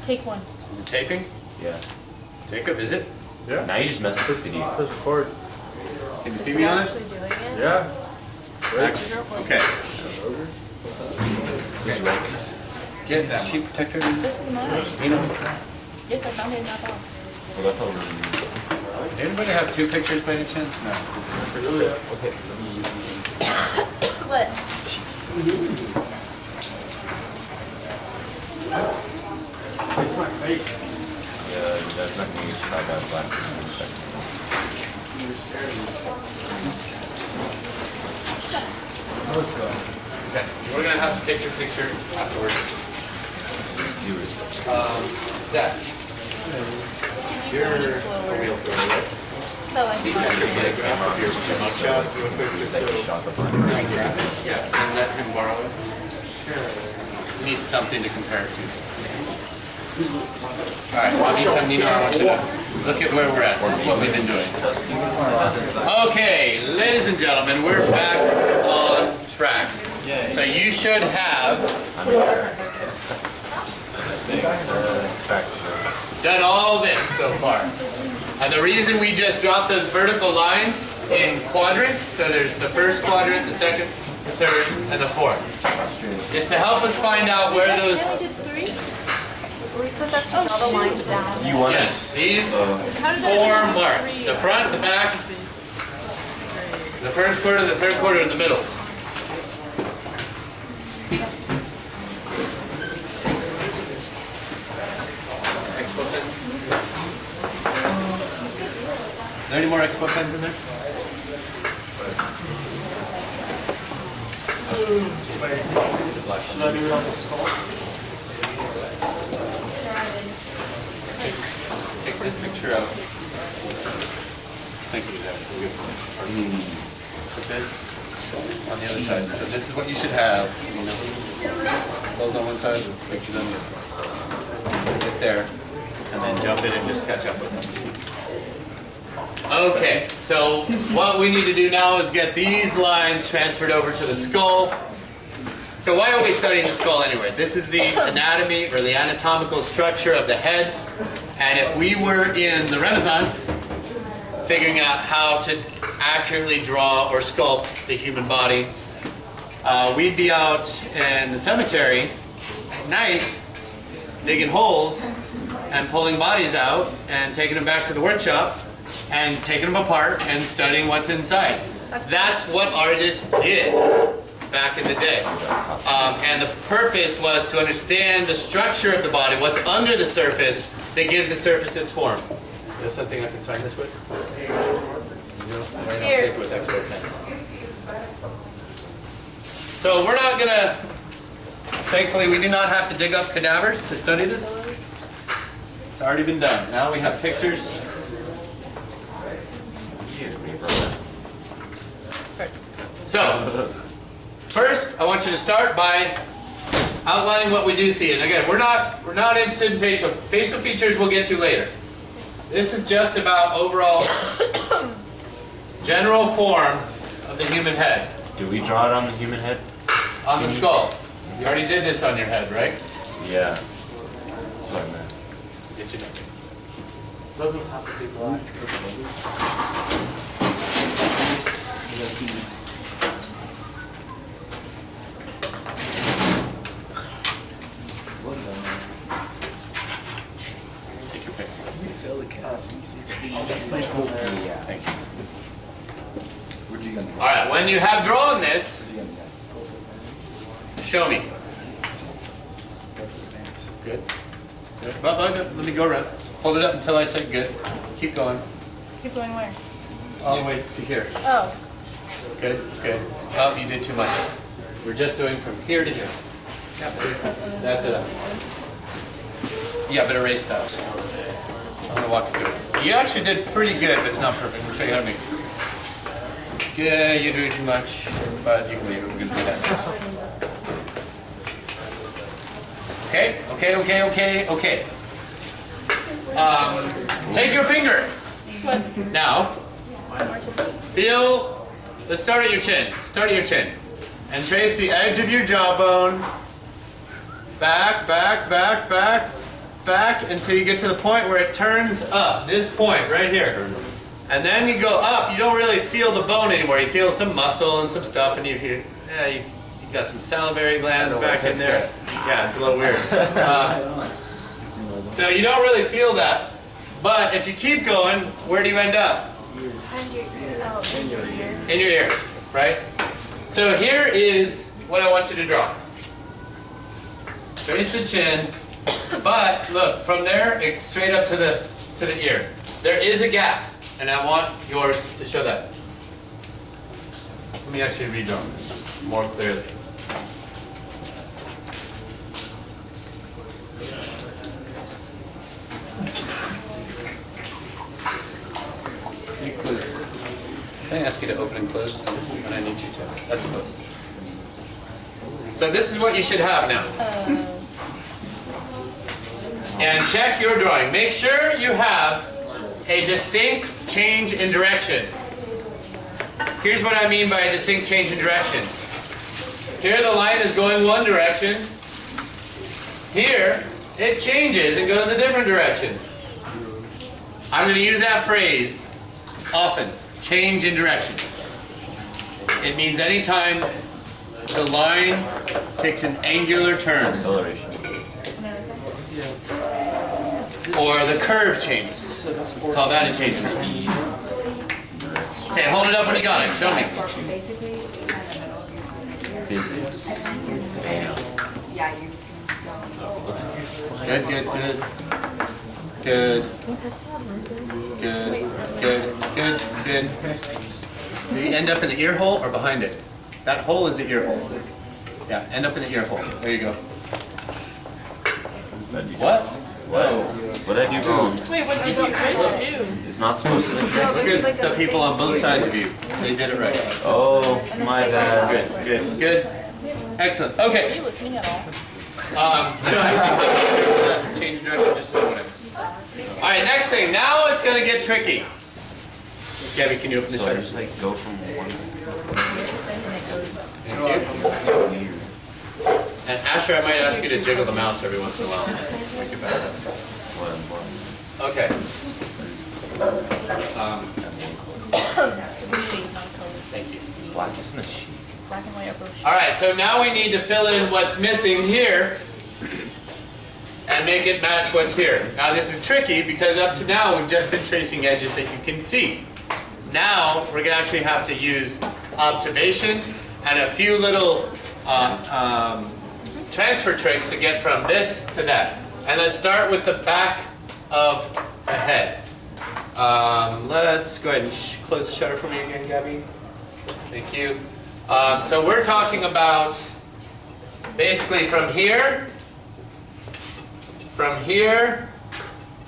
Take one. Is it taping? Yeah. Jacob, is it? Yeah. Now you just mess with the It says record. Can you see me on it? Actually doing it? Yeah. Action. Okay. Get that sheet protector. This is mine. You know what's that? Yes, I found it in that box. Did anybody have two pictures by any chance? No. Okay, let me use these. What? It's my face. Yeah, that's not going to get shot by the black in a second. Okay. We're gonna have to take your picture afterwards. Do it. Zach. You're a real girl, right? No, I think Take your photograph of your mugshot real quick, just so. Shot the black. Yeah, and let him borrow it. Sure. Need something to compare it to. All right, anytime Nino, I want you to look at where we're at. This is what we've been doing. Okay, ladies and gentlemen, we're back on track. So you should have done all this so far. And the reason we just dropped those vertical lines in quadrants, so there's the first quadrant, the second, the third, and the fourth, is to help us find out where those... I did 3? Were we supposed to actually draw the lines down? You want Yes, these How did 4 marks. The front, the back, the first quarter, the third quarter, and the middle. Expo pen? Are there any more Expo pens in there? Should I do it on the skull? Take this picture out. Thank you, Zach. Put this on the other side. So this is what you should have. You know, skulls on one side, pictures on the other. Get there, and then jump in and just catch up with us. Okay, so what we need to do now is get these lines transferred over to the skull. So why are we studying the skull anyway? This is the anatomy or the anatomical structure of the head. And if we were in the Renaissance, figuring out how to accurately draw or sculpt the human body, we'd be out in the cemetery at night, digging holes and pulling bodies out and taking them back to the workshop and taking them apart and studying what's inside. That's what artists did back in the day. And the purpose was to understand the structure of the body, what's under the surface that gives the surface its form. Is there something I can sign this with? No, write on paper with Expo pens. So we're not gonna, thankfully we do not have to dig up cadavers to study this. It's already been done. Now we have pictures. So, first I want you to start by outlining what we do see. And again, we're not interested in facial. Facial features we'll get to later. This is just about overall general form of the human head. Do we draw it on the human head? On the skull. You already did this on your head, right? Yeah. That's what I meant. Get your note. Doesn't have to be black. Take your pick. Yeah. Thank you. All right, when you have drawn this, show me. Good. Good. Let me go around. Hold it up until I say good. Keep going. Keep going where? All the way to here. Oh. Good, good. Oh, you did too much. We're just doing from here to here. That. Yeah, but erase that. I'm gonna walk you through it. You actually did pretty good, but it's not perfect. We'll show you how to make it. Yeah, you drew too much, but you can leave it. We're gonna do that next. Okay, okay. Take your finger. Now, feel, let's start at your chin. Start at your chin. And trace the edge of your jawbone. Back, back, back, back. back until you get to the point where it turns up. This point right here. And then you go up, you don't really feel the bone anymore. You feel some muscle and some stuff, and you got some salivary glands back in there. Yeah, it's a little weird. So you don't really feel that. But if you keep going, where do you end up? In your ear. In your ear, right? So here is what I want you to draw. Trace the chin, but look, from there, it's straight up to the ear. There is a gap, and I want yours to show that. Let me actually redraw this more clearly. Can you close? Can I ask you to open and close when I need you to? That's close. So this is what you should have now. And check your drawing. Make sure you have a distinct change in direction. Here's what I mean by a distinct change in direction. Here the line is going one direction. Here it changes and goes a different direction. I'm going to use that phrase often. Change in direction. It means anytime the line takes an angular turn. Acceleration. Or the curve changes. Call that a change. Okay, hold it up when you got it. Show me. Physics. Good, good, good. Good. Good, good, good, good. Do you end up in the ear hole or behind it? That hole is the ear hole. Yeah, end up in the ear hole. There you go. What? Whoa. What did I do wrong? Wait, what did you do? It's not supposed to. Good. The people on both sides of you. They did it right. Oh, my bad. Good, good, good. Excellent. Okay. Are you listening at all? You don't have to change direction, just do whatever. All right, next thing. Now it's going to get tricky. Gabby, can you open the So I shutter? just like go from one. And Asher, I might ask you to jiggle the mouse every once in a while. Make it better. One. Okay. Thank you. Black isn't a sheet. Black and white are both. All right, so now we need to fill in what's missing here and make it match what's here. Now this is tricky because up to now we've just been tracing edges that you can see. Now we're going to actually have to use observation and a few little transfer tricks to get from this to that. And let's start with the back of the head. Let's go ahead and close the shutter for me again, Gabby. Thank you. So we're talking about basically from here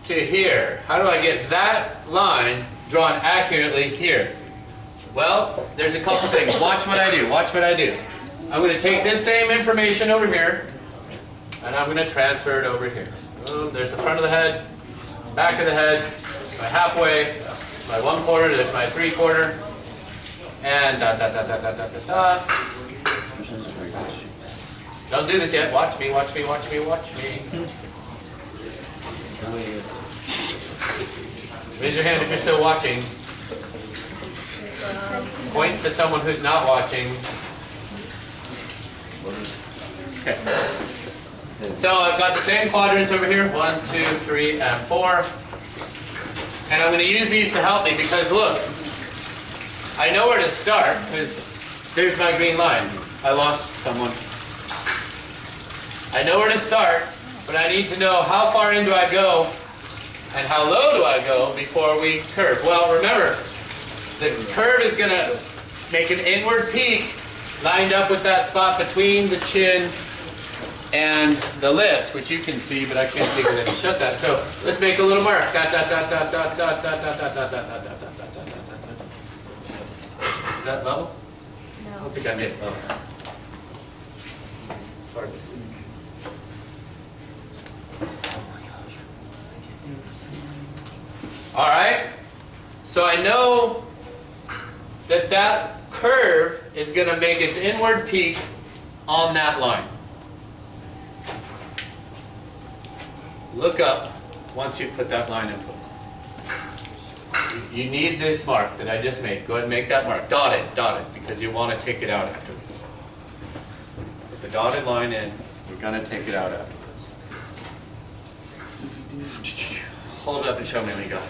to here. How do I get that line drawn accurately here? Well, there's a couple things. Watch what I do. Watch what I do. I'm going to take this same information over here, and I'm going to transfer it over here. Boom, there's the front of the head, back of the head, my halfway, my 1/4, there's my 3/4, and dot, dot, dot, dot, dot, dot, dot, dot. Don't do this yet. Watch me, watch me, watch me, watch me. Raise your hand if you're still watching. Point to someone who's not watching. Okay. So I've got the same quadrants over here, 1, 2, 3, and 4. And I'm going to use these to help me because look, I know where to start because there's my green line. I lost someone. I know where to start, but I need to know how far in do I go and how low do I go before we curve. Well, remember, the curve is going to make an inward peak lined up with that spot between the chin and the lips, which you can see, but I can't see because I just shut that. So let's make a little mark. Dot, dot, dot, dot, dot, dot, dot, dot, dot, dot, dot, dot, dot, dot, dot, dot, dot. Is that level? No. I don't think I made it level. It's hard to see. All right. So I know that that curve is going to make its inward peak on that line. look up once you put that line in place. You need this mark that I just made. Go ahead and make that mark. Dot it, because you want to take it out afterwards. Put the dotted line in, we're going to take it out afterwards. Hold it up and show me when you got it.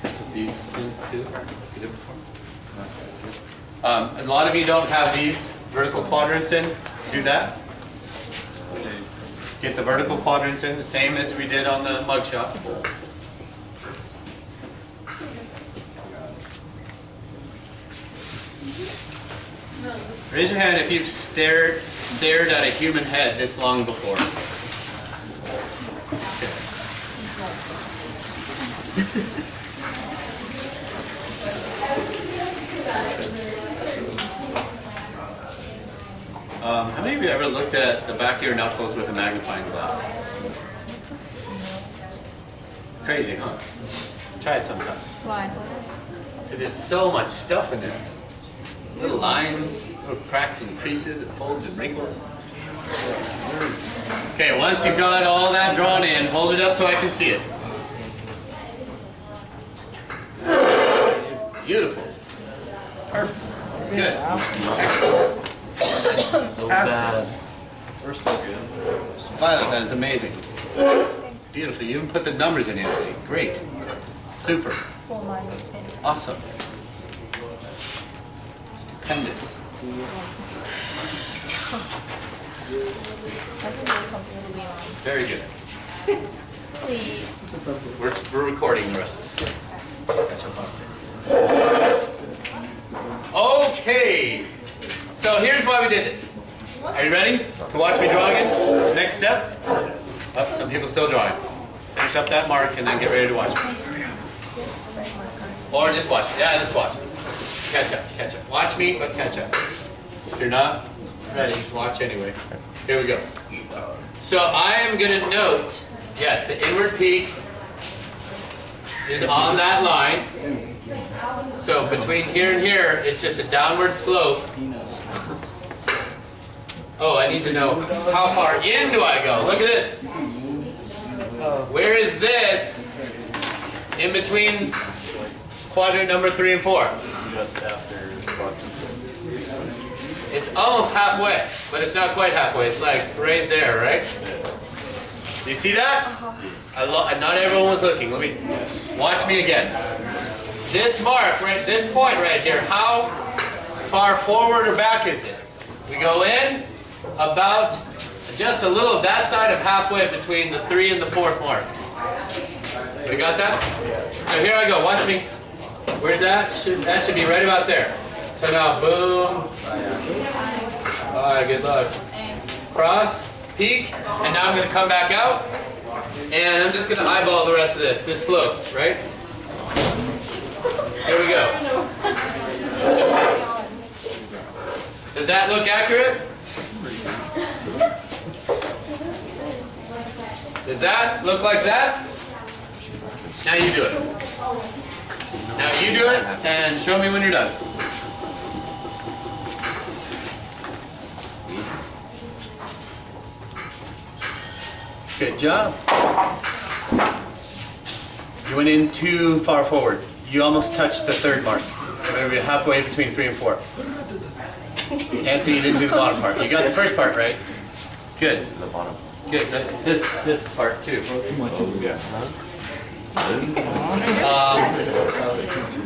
Put these in too. You did before? A lot of you don't have these vertical quadrants in. Do that. Get the vertical quadrants in, the same as we did on the mugshot. Raise your hand if you've stared at a human head this long before. How many of you ever looked at the back of your knuckles with a magnifying glass? Crazy, huh? Try it sometime. Why? Because there's so much stuff in there. Little lines, little cracks and creases and folds and wrinkles. Okay, once you've got all that drawn in, hold it up so I can see it. It's beautiful. Perfect. Good. Excellent. Fantastic. We're so good. Violet, that is amazing. Beautiful. You even put the numbers in it. Great. Super. Well, mine was finished. Awesome. Stupendous. This is really comfortable to be on. Very good. Please. We're recording the rest of this. Catch up on it. Okay. So here's why we did this. Are you ready to watch me draw again? Next step. Oh, some people still drawing. Finish up that mark and then get ready to watch me. Or just watch me. Yeah, just watch me. Catch up, catch up. Watch me, but catch up. If you're not ready, watch anyway. Here we go. So I am going to note, yes, the inward peak is on that line. So between here and here, it's just a downward slope. Oh, I need to know how far in do I go? Look at this. Where is this in between quadrant number 3 and 4? Just after It's almost halfway, but it's not quite halfway. It's like right there, right? You see that? Not everyone was looking. Let me watch me again. This mark, right, this point right here, how far forward or back is it? We go in about just a little that side of halfway between the 3 and the 4th mark. We got that? So here I go. Watch me. Where's that? That should be right about there. So now, boom. All right, good luck. Cross, peak, and now I'm going to come back out, and I'm just going to eyeball the rest of this slope, right? Here we go. Does that look accurate? Does that look like that? Now you do it. Now you do it, and show me when you're done. Good job. You went in too far forward. You almost touched the 3rd mark. You're halfway between 3 and 4. Anthony, you didn't do the bottom part. You got the first part right. Good. the bottom. Good. This part too. Yeah.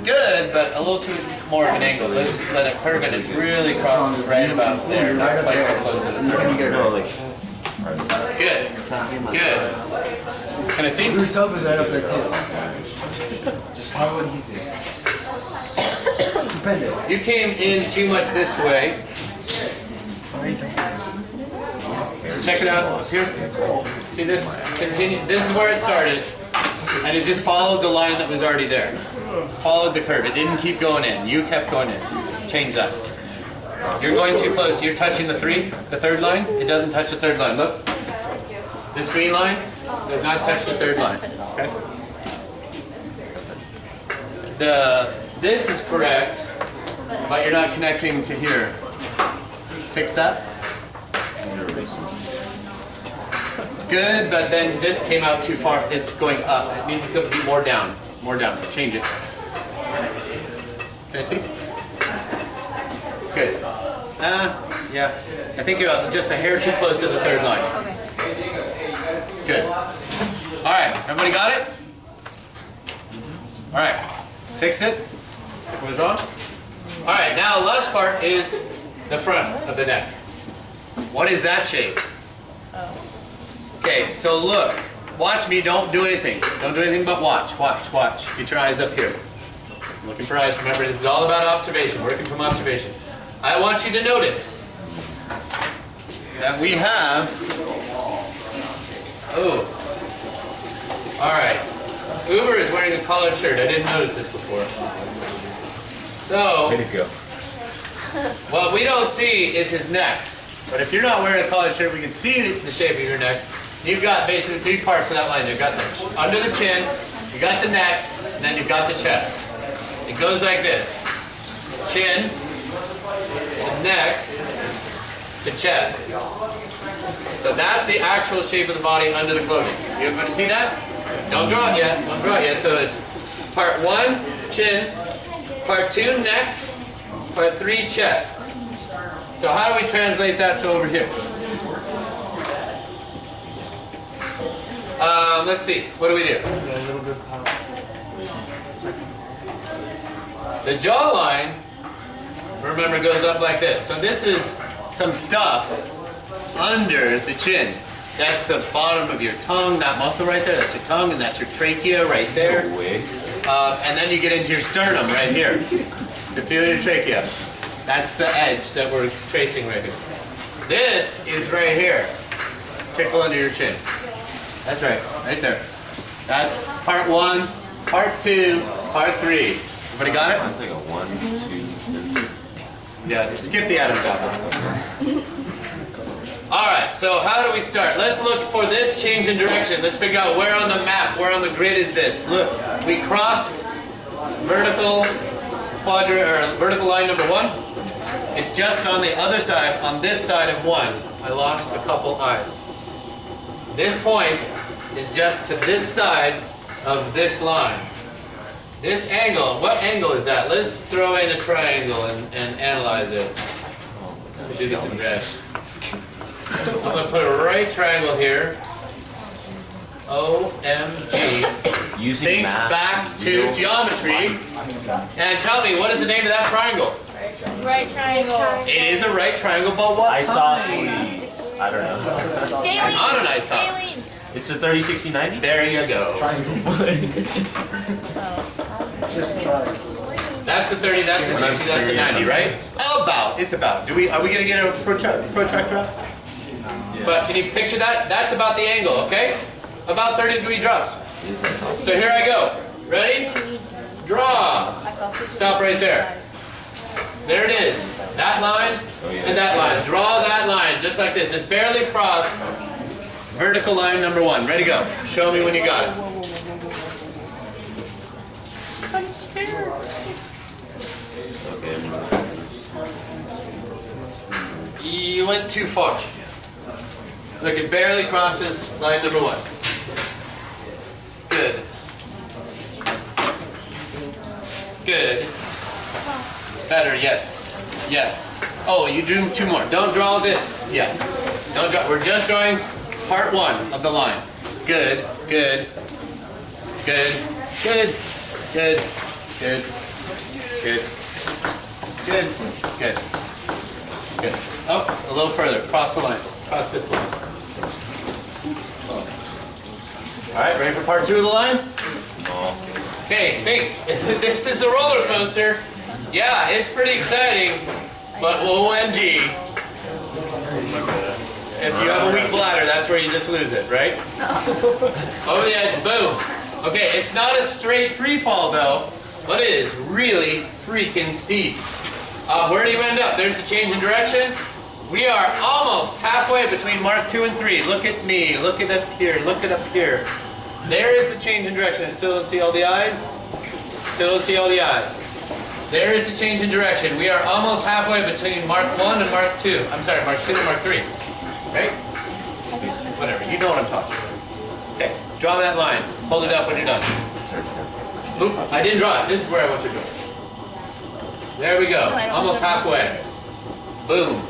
Good, but a little too more of an angle. Let's let it curve and it's really crosses right about there. Not quite so close to the 3rd. No, like, Good. Good. Can I see? Bruce Hope is right up there too. Just how would he do? Stupendous. You came in too much this way. Check it out up here. See this? Continue. This is where it started. And it just followed the line that was already there. Followed the curve. It didn't keep going in. You kept going in. Change that. You're going too close. You're touching the 3rd line. It doesn't touch the 3rd line. Look. This green line does not touch the 3rd line. Okay? This is correct. but you're not connecting to here. Fix that. Good, but then this came out too far. It's going up. It needs to be more down. More down. Change it. Can I see? Good. Yeah. I think you're just a hair too close to the third line. Okay. Good. All right. Everybody got it? All right. Fix it. What was wrong? All right. Now the last part is the front of the neck. What is that shape? Okay, so look, watch me, don't do anything. Don't do anything but watch, watch, watch. Get your eyes up here. Looking for eyes, remember this is all about observation, working from observation. I want you to notice that we have, alright. Uber is wearing a collared shirt, I didn't notice this before. So, Way to go. what we don't see is his neck. But if you're not wearing a collared shirt, we can see the shape of your neck. You've got basically three parts of that line. You've got the under the chin, you got the neck, and then you've got the chest. It goes like this. Chin, to neck, to chest. So that's the actual shape of the body under the clothing. You going to see that? Don't draw it yet. Don't draw it yet. So it's part 1, chin, part 2, neck, part 3, chest. So how do we translate that to over here? Let's see. What do we do? The jawline, remember, goes up like this. So this is some stuff under the chin. That's the bottom of your tongue, that muscle right there. That's your tongue, and that's your trachea right there. No way. And then you get into your sternum right here. You feel your trachea. That's the edge that we're tracing right here. This is right here. Tickle under your chin. That's right there. That's part 1, part 2, part 3. Everybody got it? Mine's like a 1, 2, 3. Yeah, just skip the Adam's apple. Alright, so how do we start? Let's look for this change in direction. Let's figure out where on the map, where on the grid is this. Look, we crossed vertical quadrant, or vertical line number 1. It's just on the other side, on this side of 1. I lost a couple eyes. This point is just to this side of this line. This angle, what angle is that? Let's throw in a triangle and analyze it. Let's do this in red. I'm going to put a right triangle here. OMG. Using Think math, back to geometry and tell me, what is the name of that triangle? Right triangle. It is a right triangle, but what Isosceles. I don't know. Not an isosceles. Haley. It's a 30, 60, 90? There you go. It's just a triangle. That's the 30, that's the 60, that's the 90, right? About. It's about. Are we gonna get a protractor out? But can you picture that? That's about the angle, okay? About 30-degree drop. So here I go. Ready? Draw. Stop right there. There it is. That line and that line. Draw that line just like this. And barely cross vertical line number 1. Ready, go. Show me when you got it. I'm scared. You went too far. Look, it barely crosses line number 1. Good. Good. Better, yes. Yes. Oh, you drew 2 more. Don't draw this yet. Don't draw. We're just drawing part 1 of the line. Good. Good. Good. Good. Good. Good. Good. Good. Good. Good. Oh, a little further. Cross the line. Cross this line. All right, ready for part 2 of the line? Okay, think. This is a roller coaster. Yeah, it's pretty exciting, but OMG. If you have a weak bladder, that's where you just lose it, right? Over the edge, boom. Okay, it's not a straight free fall though, but it is really freaking steep. Where do you end up? There's the change in direction. We are almost halfway between mark 2 and 3. Look at me, look at up here, look at up here. There is the change in direction. Still don't see all the eyes? Still don't see all the eyes. There is a change in direction. We are almost halfway between Mark 1 and Mark 2. I'm sorry, Mark 2 and Mark 3. Right? Whatever. You know what I'm talking about. Okay. Draw that line. Hold it up when you're done. Oop, I didn't draw it. This is where I want you to go. There we go. Almost halfway. Boom.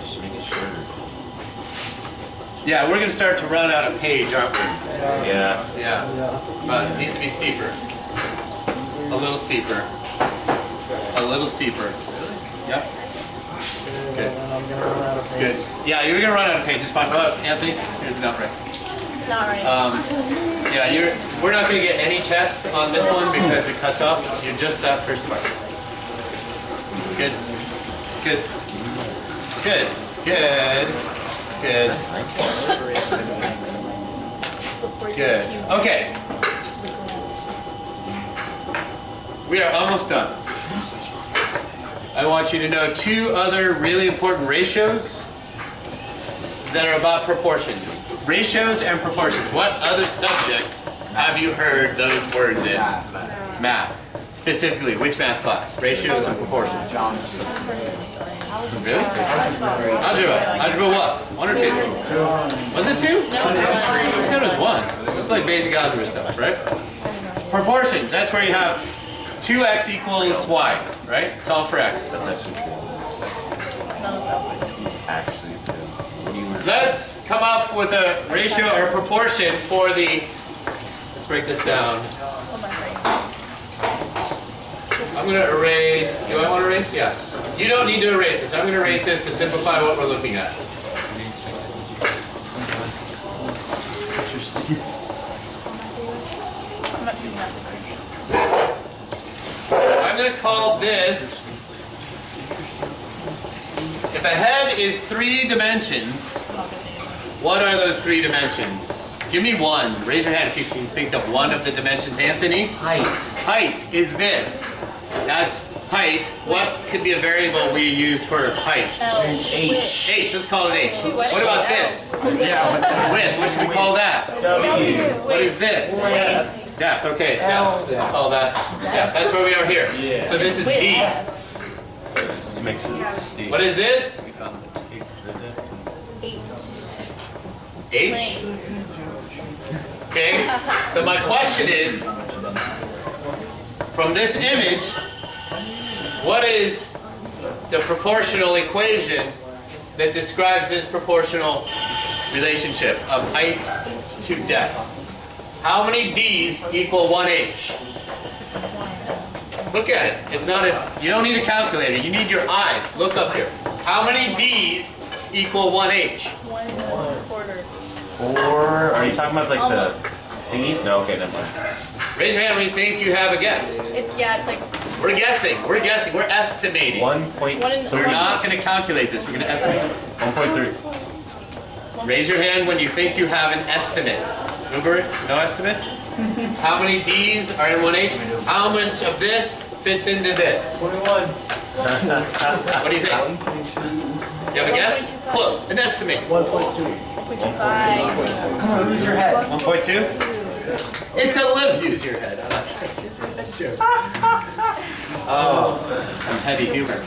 Just make it shorter. Yeah, we're going to start to run out of page, aren't we? Yeah. Yeah. But it needs to be steeper. A little steeper. A little steeper. Yep. Good. Good. Yeah, you're gonna run out of pages. Fine. Oh, Anthony, here's enough, right? Not right. Yeah, we're not gonna get any chest on this one because it cuts off. You're just that first part. Good. Good. Good. Good. Good. Okay. We are almost done. I want you to know two other really important ratios that are about proportions. Ratios and proportions. What other subject have you heard those words in? Math. Specifically, which math class? Ratios and proportions. Really? Algebra. Algebra what? 1 or 2? Was it 2? I thought it was 1. It's like basic algebra stuff, right? Proportions. That's where you have 2x equals y, right? Solve for x. That's actually two. It's actually two. Let's come up with a ratio or proportion for the, let's break this down. I'm going to erase, do I want to erase? Yeah. You don't need to erase this. I'm going to erase this to simplify what we're looking at. I'm going to call this, if a head is 3 dimensions, what are those 3 dimensions? Give me one. Raise your hand if you can think of one of the dimensions. Anthony? Height. Height is this. That's height. What could be a variable we use for height? H. H. Let's call it H. What about this? Yeah. Width. What should we call that? W. What is this? Depth. Okay. Depth. Let's call that depth. That's where we are here. Yeah. So this is D. It makes sense. What is this? H? Okay, so my question is, from this image, what is the proportional equation that describes this proportional relationship of height to depth? How many D's equal 1H? Look at it. It's not a, you don't need a calculator. You need your eyes. Look up here. How many D's equal 1H? 1/4. 4. Are you talking about like the thingies? No, okay, never mind. Raise your hand when you think you have a guess. Yeah, it's like We're guessing. We're guessing. We're estimating. 1.3. We're not going to calculate this. We're going to estimate. 1.3. Raise your hand when you think you have an estimate. Uber, no estimates? How many D's are in 1H? How much of this fits into this? 21. What do you think? You have a guess? Close. An estimate. 1.2. 1.25. Come on, lose your head. 1.2? It's a little. Use your head. Oh, some heavy humor.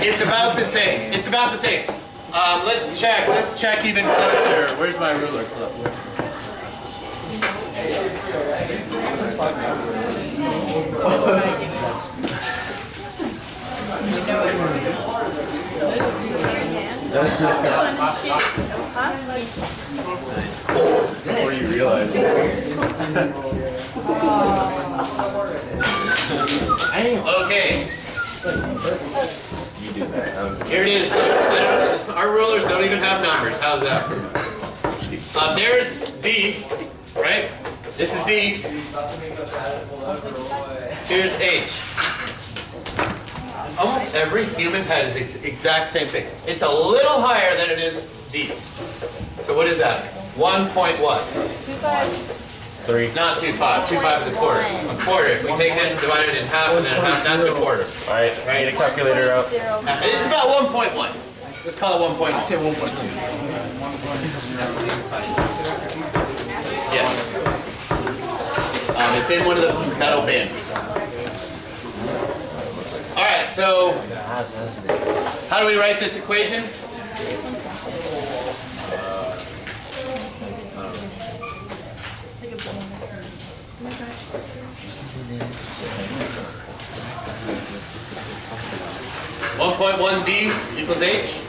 It's about the same. It's about the same. Let's check. Let's check even closer. Where's my ruler? Before you realize it. Okay. You do that. Here it is. Our rulers don't even have numbers. How's that? There's D, right? This is D. Here's H. Almost every human head is the exact same thing. It's a little higher than it is D. So what is that? 1 point what? 2.5. It's not 2.5. 2.5 is a quarter. A quarter. If we take this and divide it in half and then half, that's a quarter. Alright, get a calculator out. It's about 1.1. Let's call it 1.1. Say 1.2. Yes. It's in one of the metal bins. so how do we write this equation? (1.1d equals h).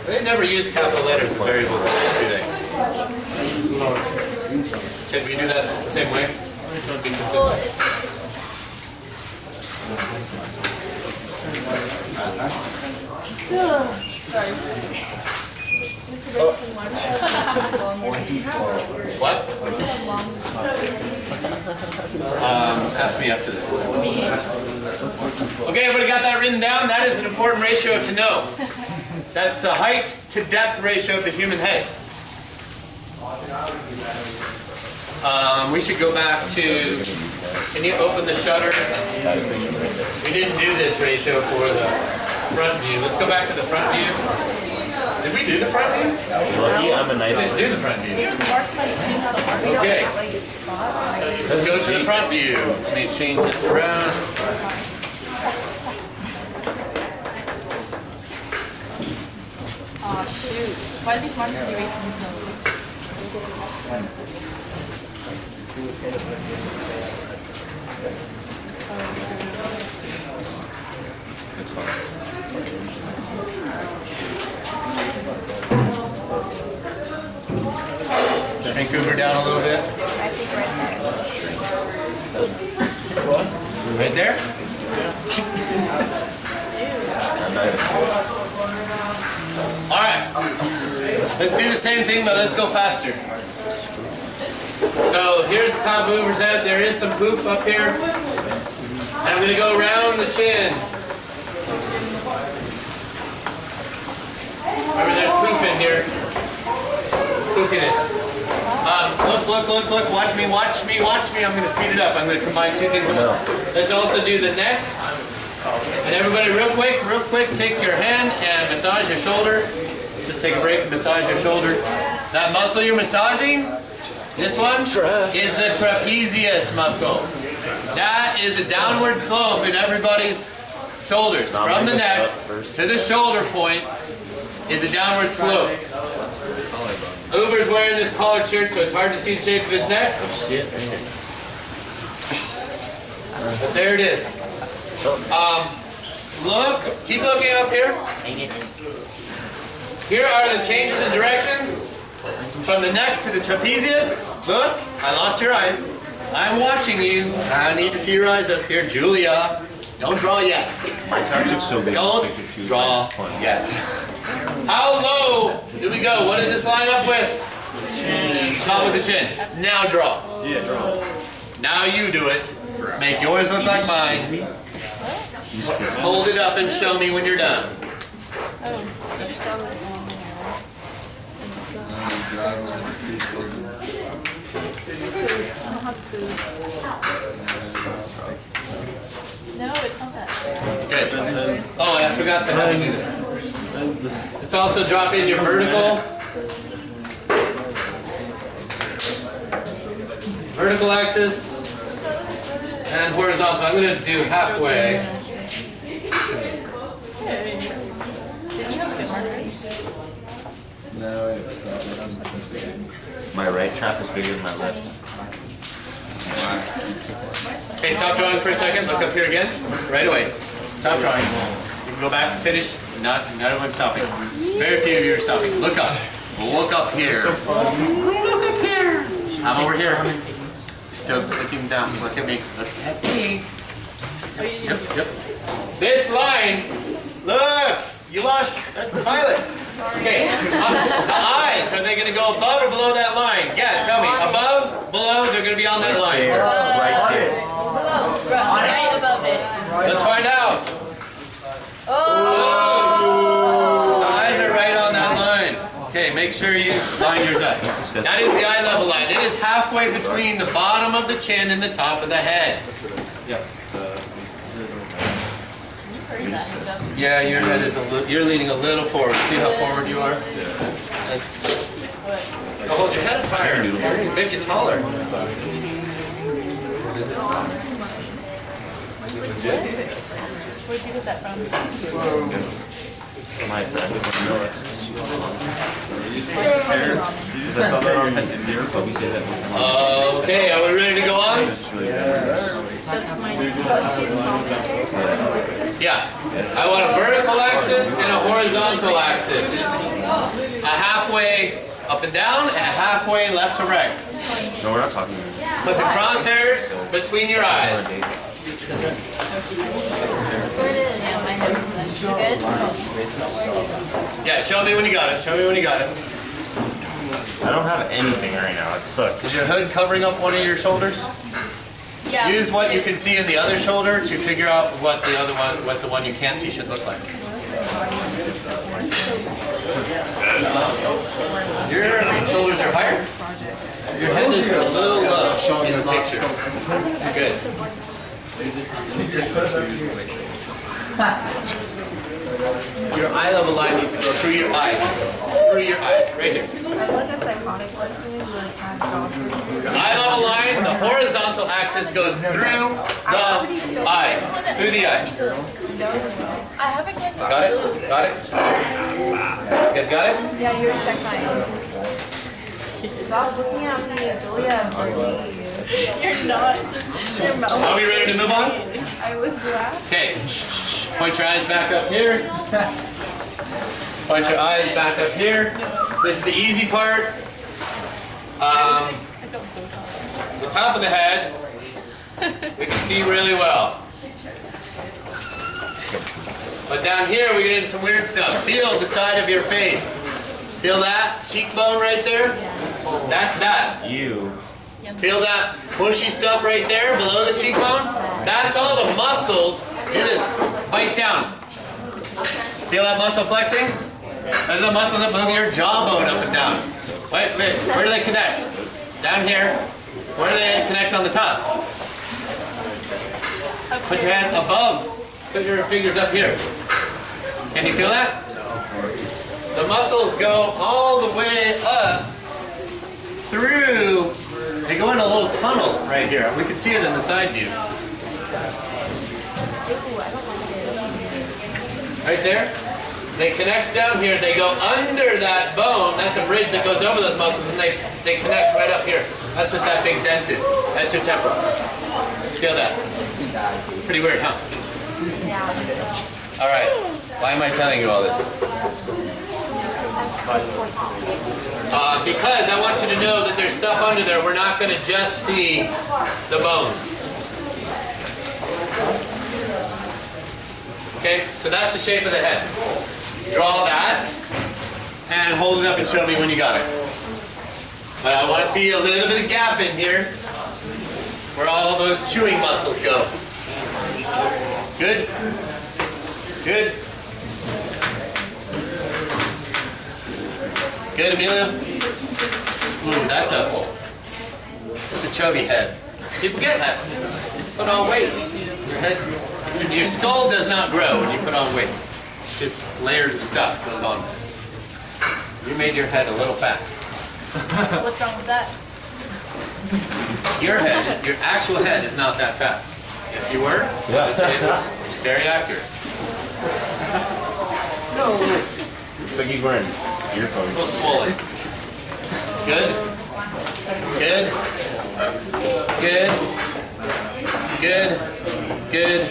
They never use capital letters in variables, do they? Should we do that the same way? Be consistent. What? Ask me after this. Okay, everybody got that written down? That is an important ratio to know. That's the height to depth ratio of the human head. We should go back to, can you open the shutter? We didn't do this ratio for the front view. Let's go back to the front view. Did we do the front view? Lucky I'm a nice We didn't do the front view. Here's marked by two, so mark it Okay. out like a spot. Let's go to the front view. Let me change this around. Aw, shoot. Why are these markers erasing these numbers? It's fine. Shrink Uber down a little bit. I think right there. Right there? Alright. Let's do the same thing, but let's go faster. So here's the top of Uber's head. There is some poof up here. And I'm going to go around the chin. Remember, there's poof in here. Poofiness. Look. Watch me. I'm going to speed it up. I'm going to combine two things. Let's also do the neck. And everybody, real quick, take your hand and massage your shoulder. Just take a break and massage your shoulder. That muscle you're massaging, this one, is the trapezius muscle. That is a downward slope in everybody's shoulders. From the neck to the shoulder point is a downward slope. Uber's wearing this collared shirt, so it's hard to see the shape of his neck. But there it is. Keep looking up here. Here are the changes in directions from the neck to the trapezius. Look, I lost your eyes. I'm watching you. I need to see your eyes up here. Julia, don't draw yet. My charge looks so big. Don't draw yet. How low do we go? What does this line up with? Chin. Not with the chin. Now draw. Yeah, draw. Now you do it. Make yours look like mine. Hold it up and show me when you're done. No, it's not that. Good. Oh, and I forgot to have you. Let's also drop in your vertical axis and horizontal. I'm going to do halfway. Didn't you have a good marker? No, it's not. My right trap is bigger than my left. Okay, stop drawing for a second. Look up here again. Right away. Stop drawing. You can go back to finish. Not everyone's stopping. Very few of you are stopping. Look up. Look up here. Look up here. I'm over here. Still looking down. Look at me. Look at me. Yep. This line. Look. You lost the pilot. Okay. The eyes. Are they going to go above or below that line? Yeah. Tell me. Above, below. They're going to be on that line. Right there. Below. Right above it. Let's find out. Oh! The eyes are right on that line. Okay, make sure you line yours up. That is the eye level line. It is halfway between the bottom of the chin and the top of the head. Yes. Yeah, your head is you're leaning a little forward. See how forward you are? That's. Oh, hold your head up higher. Make it taller. Where'd you get that from? My friend was one of Ramen. I saw that on Tinder, but we say that Okay, are we ready to go on? it's really bad. That's my name. So she's mommy. Yeah. I want a vertical axis and a horizontal axis. A halfway up and down and a halfway left to right. No, we're not talking. Put the crosshairs between your eyes. Where it is? Yeah, my nose is like, you good? Yeah, show me when you got it. Show me when you got it. I don't have anything right now. It sucks. Is your hood covering up one of your shoulders? Yeah. Use what you can see in the other shoulder to figure out what the one you can't see should look like. Your shoulders are higher. Your head is a little low in the picture. Good. Your eye level line needs to go through your eyes. Through your eyes, right here. I'm like a psychotic person, like I have Your eye level line, the horizontal axis goes through the eyes. Through the eyes. I haven't get Got it? Got it? You guys got it? Yeah, you already checked mine. Stop looking at me, Julia. You're not. Your mouth. Are we ready to move on? I was laughing. Okay. Point your eyes back up here. Point your eyes back up here. This is the easy part. The top of the head, we can see really well. But down here, we get into some weird stuff. Feel the side of your face. Feel that cheekbone right there? That's that. You. Feel that bushy stuff right there below the cheekbone? That's all the muscles. Do this. Bite down. Feel that muscle flexing? That's the muscles that move your jawbone up and down. Wait. Where do they connect? Down here. Where do they connect on the top? Put your hand above. Put your fingers up here. Can you feel that? The muscles go all the way up through. They go in a little tunnel right here. We can see it in the side view. Right there. They connect down here. They go under that bone. That's a bridge that goes over those muscles, and they connect right up here. That's what that big dent is. That's your temple. Feel that? Pretty weird, huh? All right. Why am I telling you all this? Because I want you to know that there's stuff under there. We're not going to just see the bones. Okay, so that's the shape of the head. Draw that and hold it up and show me when you got it. But I want to see a little bit of gap in here where all those chewing muscles go. Good? Good? Good, Amelia? Ooh, that's a chubby head. People get that. Put on weight. Your skull does not grow when you put on weight. Just layers of stuff goes on. You made your head a little fat. What's wrong with that? Your head, your actual head is not that fat. If you were, it's very accurate. Looks like he's wearing earphones. A little swollen. Good? Good? Good? Good? Good?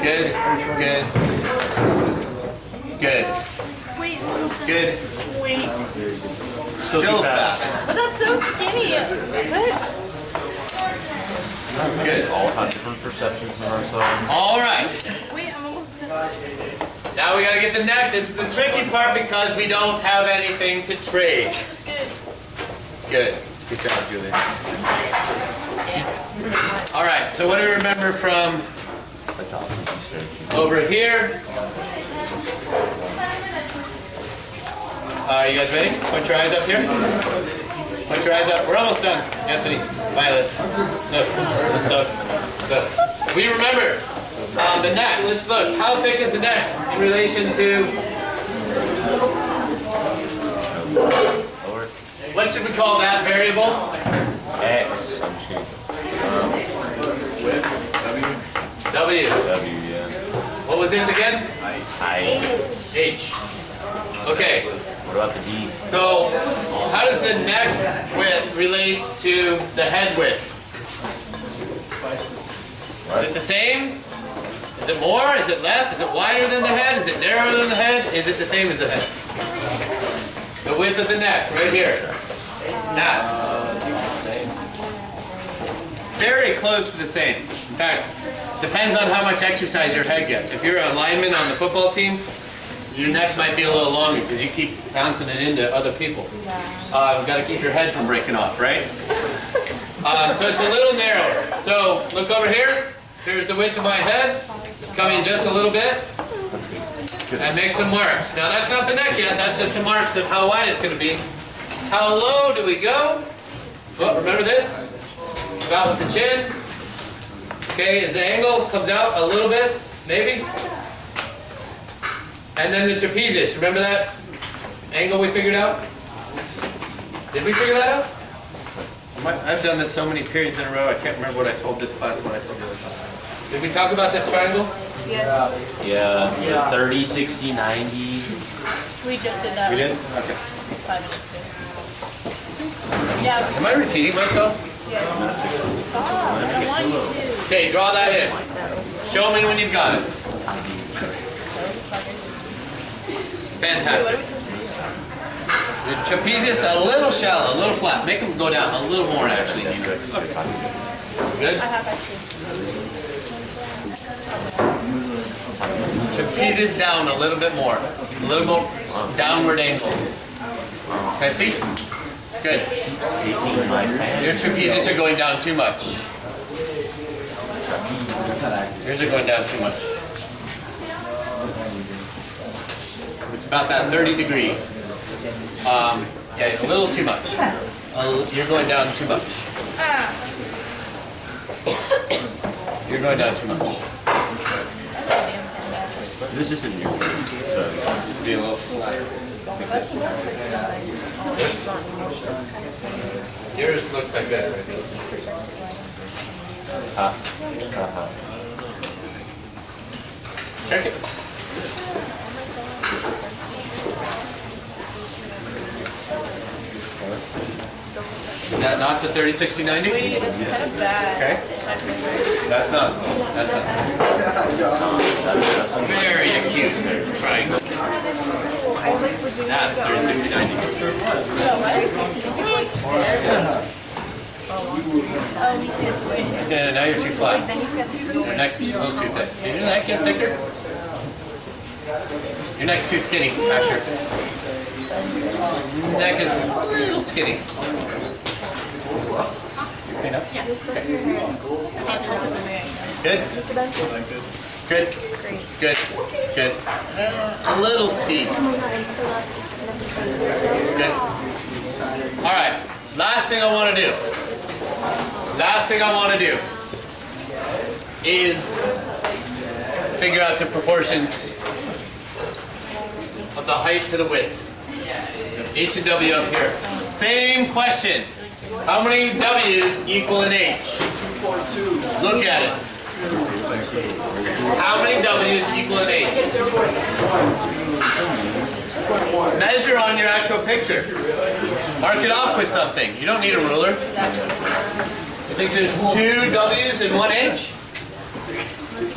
Good? Good? Good? Wait, Good? Still Still too fat. fat. but that's so skinny. What? Good. We all have different perceptions of ourselves. All right. Wait, I'm almost done. Now we gotta get the neck. This is the tricky part because we don't have anything to trace. Good. Good job, Julia. All right. So what do we remember from over here? Are you guys ready? Point your eyes up here. Point your eyes up. We're almost done. Anthony, Violet. Look. We remember the neck. Let's look. How thick is the neck in relation to... What should we call that variable? X. I'm just kidding. W. W, yeah. What was this again? I. H. Okay. What about the D? So, how does the neck width relate to the head width? Is it the same? Is it more? Is it less? Is it wider than the head? Is it narrower than the head? Is it the same as the head? The width of the neck, right here. Now, it's very close to the same. In fact, depends on how much exercise your head gets. If you're a lineman on the football team, your neck might be a little longer because you keep bouncing it into other people. You've got to keep your head from breaking off, right? So it's a little narrower. So look over here. Here's the width of my head. It's coming just a little bit. And make some marks. Now that's not the neck yet. That's just the marks of how wide it's going to be. How low do we go? Well, remember this? About with the chin. Okay, as the angle comes out a little bit, maybe. And then the trapezius. Remember that angle we figured out? Did we figure that out? I've done this so many periods in a row, I can't remember what I told this class when I told the other class. Did we talk about this triangle? Yes. Yeah, 30, 60, 90. We just did that. We did? Okay. 5 minutes ago. Yeah. Am I repeating myself? Yes. Stop. I don't want you to. Okay, draw that in. Show me when you've got it. Fantastic. Your trapezius a little shallow, a little flat. Make them go down a little more actually. Good? I have actually. Trapezius down a little bit more. A little more downward angle. Okay, see? Good. Your trapezius are going down too much. Yours are going down too much. It's about that 30 degree. Yeah, a little too much. You're going down too much. You're going down too much. This isn't new. Just be a little flat. Yours looks like this. Check it. Is that not the 30, 60, 90? Wait, it's kind of bad. Okay. That's not. That's a very acute triangle. That's 30, 60, 90. No, what? Oh, me too. Wait. Yeah, now you're too flat. Then you get to Your neck's a little too thick. Did your neck get thicker? Your neck's too skinny, Asher. Your neck is a little skinny. Clean up? Yeah. Good? Good? Good. Good. A little steep. Good. All right. Last thing I want to do. Last thing I want to do is figure out the proportions of the height to the width. H and W up here. Same question. How many W's equal an H? Look at it. How many W's equal an H? Measure on your actual picture. Mark it off with something. You don't need a ruler. You think there's 2 W's and 1 H?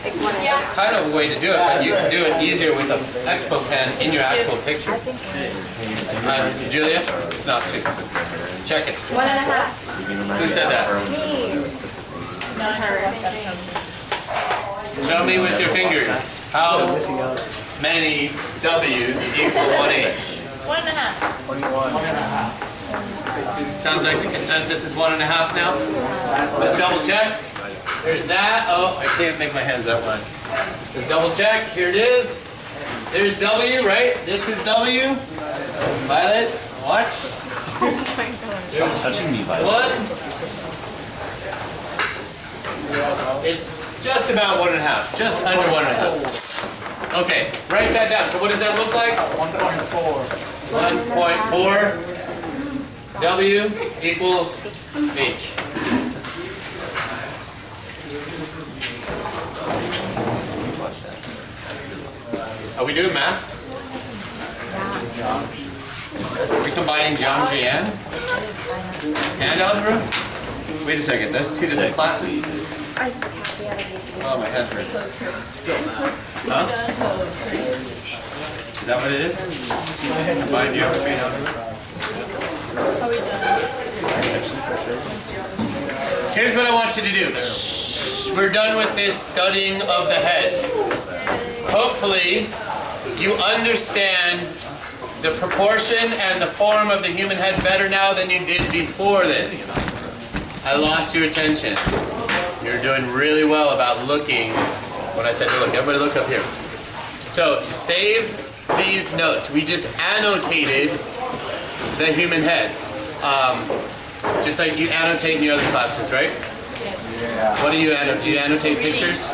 That's kind of a way to do it, but you can do it easier with an expo pen in your actual picture. Julia, it's not 2. Check it. 1.5. Who said that? Not her. Show me with your fingers. How many W's equal 1 H? 1.5. 21. Sounds like the consensus is 1.5 now. Let's double check. There's that. Oh, I can't make my hands that wide. Let's double check. Here it is. There's W, right? This is W. Violet, watch. Stop touching me, Violet. 1. It's just about 1.5. Just under 1.5. Okay, write that down. So what does that look like? 1.4. 1.4 W equals H. Are we doing math? Are we combining geometry and algebra? Wait a second, that's two different classes? Oh, my head hurts. Huh? Is that what it is? Combined geometry and algebra? Here's what I want you to do. We're done with this studying of the head. Hopefully, you understand the proportion and the form of the human head better now than you did before this. I lost your attention. You're doing really well about looking when I said to look. Everybody look up here. So, save these notes. We just annotated the human head. Just like you annotate in your other classes, right? Yeah. What do you annotate? Do you annotate pictures?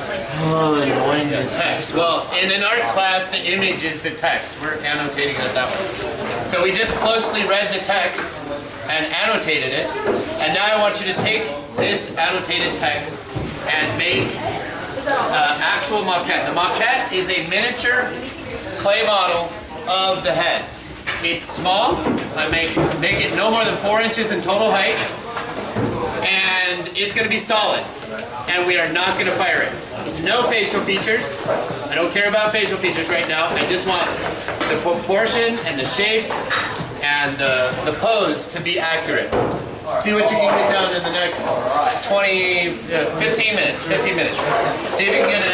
Text. Well, in an art class, the image is the text. We're annotating it that way. So we just closely read the text and annotated it. And now I want you to take this annotated text and make actual maquette. The maquette is a miniature clay model of the head. It's small. I make it no more than 4 inches in total height. And it's going to be solid. And we are not going to fire it. No facial features. I don't care about facial features right now. I just want the proportion and the shape and the pose to be accurate. See what you can get down in the next 15 minutes. See if you can get an